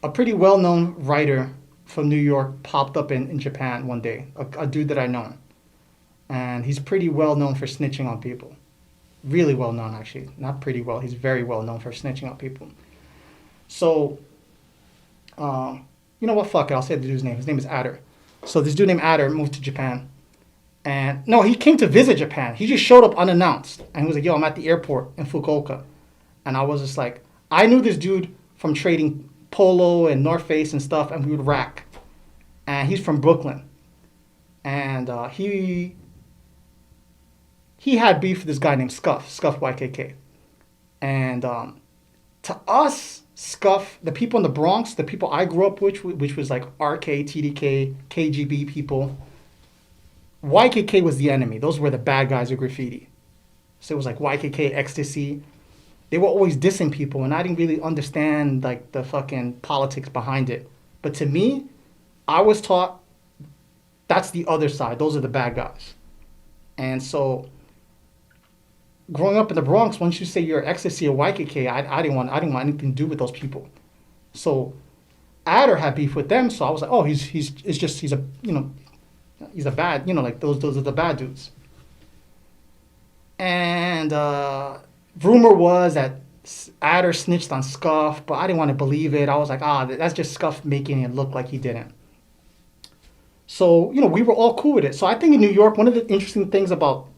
a pretty well-known writer from New York popped up in Japan one day, a dude that I know. And he's pretty well known for snitching on people. Really well known, actually. Not pretty well, he's very well known for snitching on people. So, you know what? Fuck it. I'll say the dude's name. His name is Adder. So this dude named Adder moved to Japan. And no, he came to visit Japan. He just showed up unannounced. And he was like, yo, I'm at the airport in Fukuoka. And I was just like, I knew this dude from trading Polo and North Face and stuff, and we would rack. And he's from Brooklyn. And he had beef with this guy named Scuff YKK. And to us, Scuff, the people in the Bronx, the people I grew up with, which was like RK, TDK, KGB people, YKK was the enemy. Those were the bad guys of graffiti. So it was like YKK, Ecstasy. They were always dissing people, and I didn't really understand like the fucking politics behind it. But to me, I was taught that's the other side. Those are the bad guys. And so growing up in the Bronx, once you say you're Ecstasy or YKK, I didn't want anything to do with those people. So Adder had beef with them, so I was like, oh, he's a he's a bad, like those are the bad dudes. And rumor was that Adder snitched on Scuff, but I didn't want to believe it. I was like, that's just Scuff making it look like he didn't. So, we were all cool with it. So I think in New York, one of the interesting things about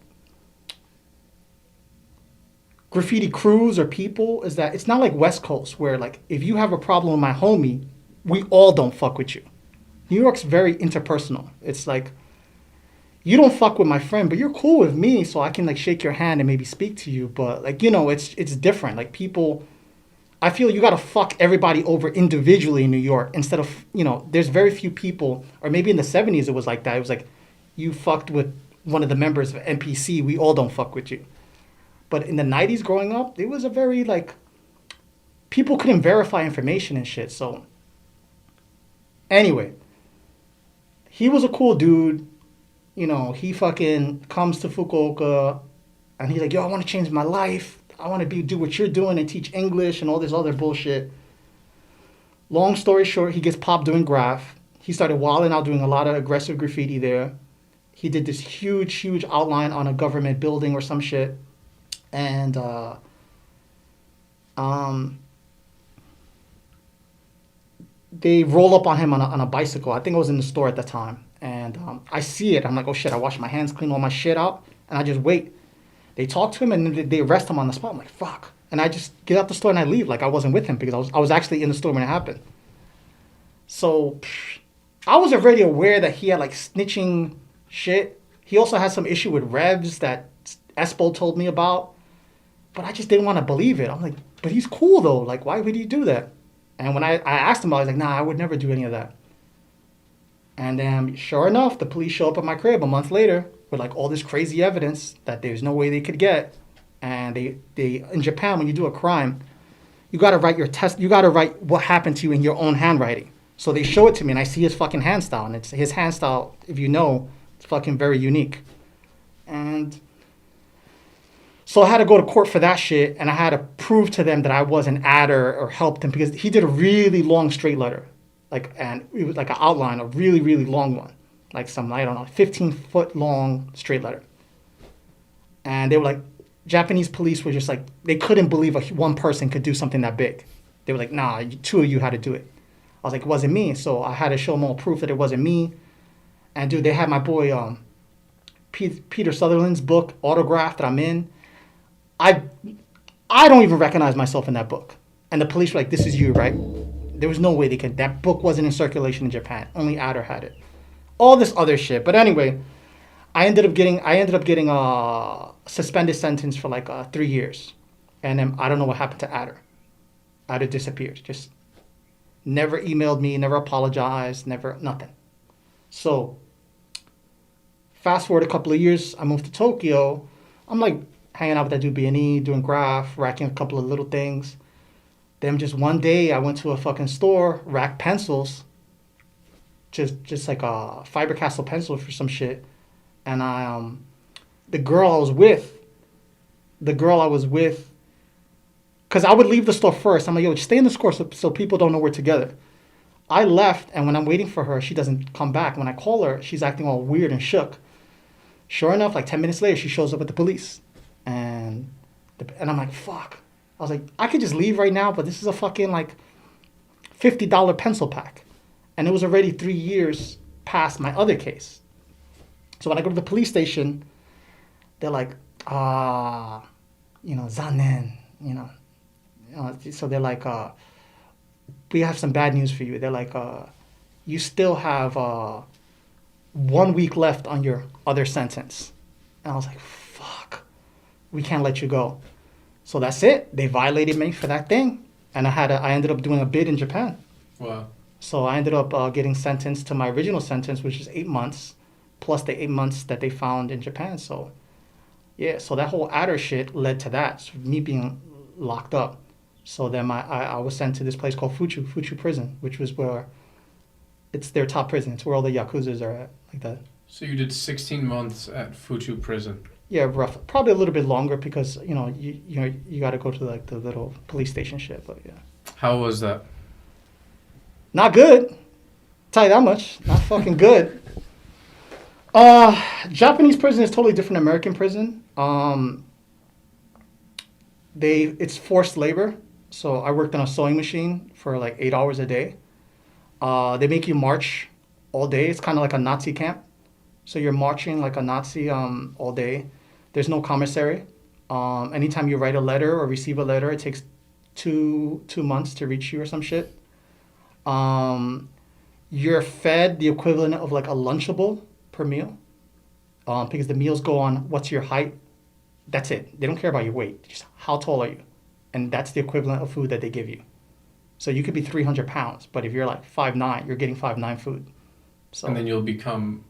graffiti crews or people is that it's not like West Coast where like if you have a problem with my homie, we all don't fuck with you. New York's very interpersonal. It's like you don't fuck with my friend, but you're cool with me, so I can like shake your hand and maybe speak to you. But like it's different. Like people, I feel you gotta fuck everybody over individually in New York instead of there's very few people, or maybe in the '70s it was like that. It was like you fucked with one of the members of NPC, we all don't fuck with you. But in the '90s, growing up, it was a very like people couldn't verify information and shit. So anyway, he was a cool dude. He fucking comes to Fukuoka and he's like, yo, I want to change my life. I want to do what you're doing and teach English and all this other bullshit. Long story short, he gets popped doing graph. He started wilding out doing a lot of aggressive graffiti there. He did this huge outline on a government building or some shit. And they roll up on him on a bicycle. I think I was in the store at the time. And I see it. I'm like, oh shit, I wash my hands, clean all my shit out. And I just wait. They talk to him and they arrest him on the spot. I'm like, fuck. And I just get out the store and I leave. Like I wasn't with him because I was actually in the store when it happened. So I was already aware that he had like snitching shit. He also had some issue with revs that Espo told me about. But I just didn't want to believe it. I'm like, but he's cool though. Like, why would he do that? And when I asked him, I was like, nah, I would never do any of that. And then, sure enough, the police show up at my crib a month later with like all this crazy evidence that there's no way they could get. And they in Japan, when you do a crime, you gotta write your test. You gotta write what happened to you in your own handwriting. So they show it to me, and I see his fucking hand style, and it's his hand style. If you know, it's fucking very unique. And so I had to go to court for that shit, and I had to prove to them that I wasn't Adder or helped him because he did a really long straight letter. And it was like an outline, a really, really long one. Like some, 15-foot long straight letter. And they were like, Japanese police were just like, they couldn't believe one person could do something that big. They were like, nah, two of you had to do it. I was like, it wasn't me. So I had to show them all proof that it wasn't me. And dude, they had my boy Peter Sutherland's book, Autograph, that I'm in. I don't even recognize myself in that book. And the police were like, this is you, right? There was no way they could. That book wasn't in circulation in Japan. Only Adder had it. All this other shit. But anyway, I ended up getting a suspended sentence for like 3 years. And then I don't know what happened to Adder. Adder disappeared. Just never emailed me, never apologized, nothing. So fast forward a couple of years, I moved to Tokyo. I'm like hanging out with that dude B&E, doing graph, racking a couple of little things. Then just one day I went to a fucking store, racked pencils, just like a Faber-Castell pencil for some shit. And the girl I was with, because I would leave the store first. I'm like, yo, just stay in the store so people don't know we're together. I left, and when I'm waiting for her, she doesn't come back. When I call her, she's acting all weird and shook. Sure enough, like 10 minutes later, she shows up at the police. And I'm like, fuck. I was like, I could just leave right now, but this is a fucking like $50 pencil pack. And it was already 3 years past my other case. So when I go to the police station, they're like, zanen, so they're like, we have some bad news for you. They're like, you still have 1 week left on your other sentence. And I was like, fuck, we can't let you go. So that's it. They violated me for that thing. And I ended up doing a bid in Japan. Wow. So I ended up getting sentenced to my original sentence, which is 8 months, plus the 8 months that they found in Japan. So, yeah, so that whole adder shit led to that, so me being locked up. So then I was sent to this place called Fuchu Prison, which was where it's their top prison. It's where all the Yakuzas are at, like that. So you did 16 months at Fuchu Prison. Yeah, rough. Probably a little bit longer because, you got to go to like the little police station shit, but yeah. How was that? Not good. Tell you that much. Not fucking good. Japanese prison is totally different than American prison. It's forced labor. So I worked on a sewing machine for like 8 hours a day. They make you march all day. It's kind of like a Nazi camp. So you're marching like a Nazi all day. There's no commissary. Anytime you write a letter or receive a letter, it takes two months to reach you or some shit. You're fed the equivalent of like a Lunchable per meal. Because the meals go on what's your height. That's it. They don't care about your weight. Just how tall are you? And that's the equivalent of food that they give you. So you could be 300 pounds, but if you're like 5'9", you're getting 5'9" food. So, and then you'll become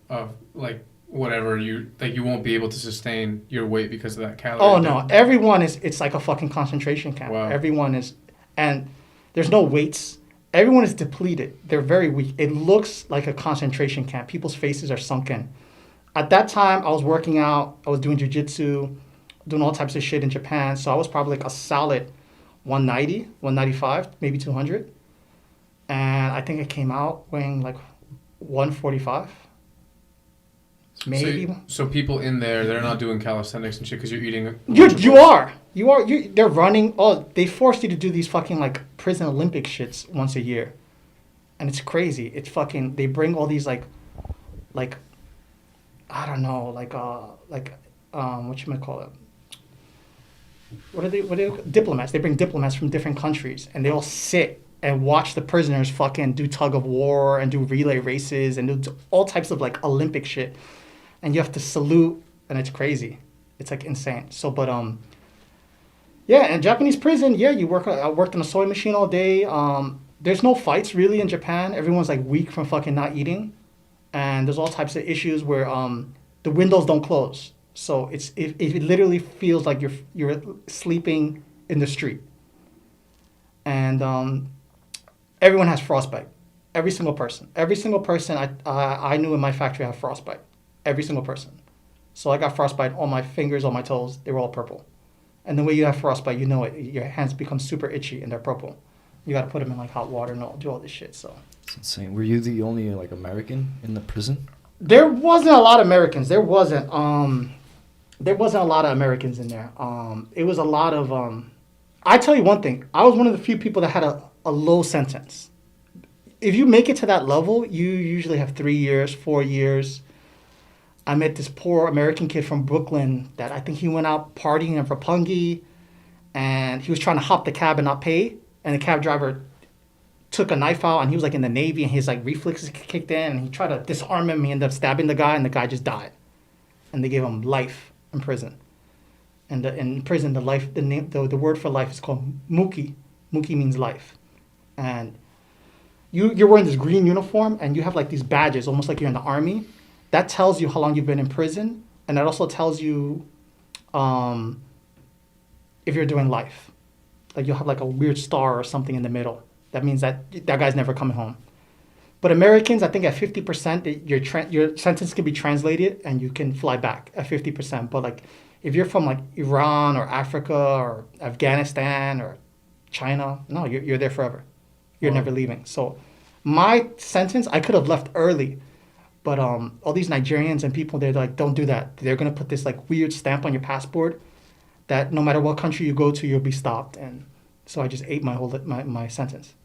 whatever you won't be able to sustain your weight because of that calorie. Oh no, it's like a fucking concentration camp. Wow. Everyone is, and there's no weights. Everyone is depleted. They're very weak. It looks like a concentration camp. People's faces are sunken. At that time, I was working out. I was doing jiu-jitsu, doing all types of shit in Japan. So I was probably like a solid 190, 195, maybe 200. And I think I came out weighing like 145. Maybe. So people in there, they're not doing calisthenics and shit because you're eating. You are. They're running. Oh, they forced you to do these fucking like prison Olympic shits once a year, and it's crazy. It's fucking. They bring all these like, I don't know, whatchamacallit? What are they? Diplomats. They bring diplomats from different countries, and they all sit and watch the prisoners fucking do tug of war and do relay races and do all types of like Olympic shit. And you have to salute, and it's crazy. It's like insane. So, but yeah, and Japanese prison, yeah, I worked on a sewing machine all day. There's no fights really in Japan. Everyone's like weak from fucking not eating, and there's all types of issues where the windows don't close. So it literally feels like you're sleeping in the street. And everyone has frostbite. Every single person I knew in my factory had frostbite. Every single person. So I got frostbite on my fingers, on my toes. They were all purple. And the way you have frostbite, you know it. Your hands become super itchy and they're purple. You got to put them in like hot water and do all this shit. So it's insane. Were you the only like American in the prison? There wasn't a lot of Americans. There wasn't a lot of Americans in there. It was a lot of I tell you one thing. I was one of the few people that had a low sentence. If you make it to that level, you usually have 3 years, 4 years. I met this poor American kid from Brooklyn that I think he went out partying in Roppongi, and he was trying to hop the cab and not pay, and the cab driver took a knife out, and he was like in the Navy, and his like reflexes kicked in, and he tried to disarm him. He ended up stabbing the guy, and the guy just died, and they gave him life in prison. And in prison, the word for life is called muki. Muki means life, and you're wearing this green uniform, and you have like these badges, almost like you're in the army. That tells you how long you've been in prison, and that also tells you if you're doing life. Like you'll have like a weird star or something in the middle. That means that guy's never coming home. But Americans, I think at 50%, your sentence can be translated and you can fly back at 50%. But like if you're from like Iran or Africa or Afghanistan or China, no, you're there forever. You're never leaving. So My sentence, I could have left early, but all these Nigerians and people, they're like, don't do that. They're gonna put this like weird stamp on your passport that no matter what country you go to, you'll be stopped. And so I just ate my sentence.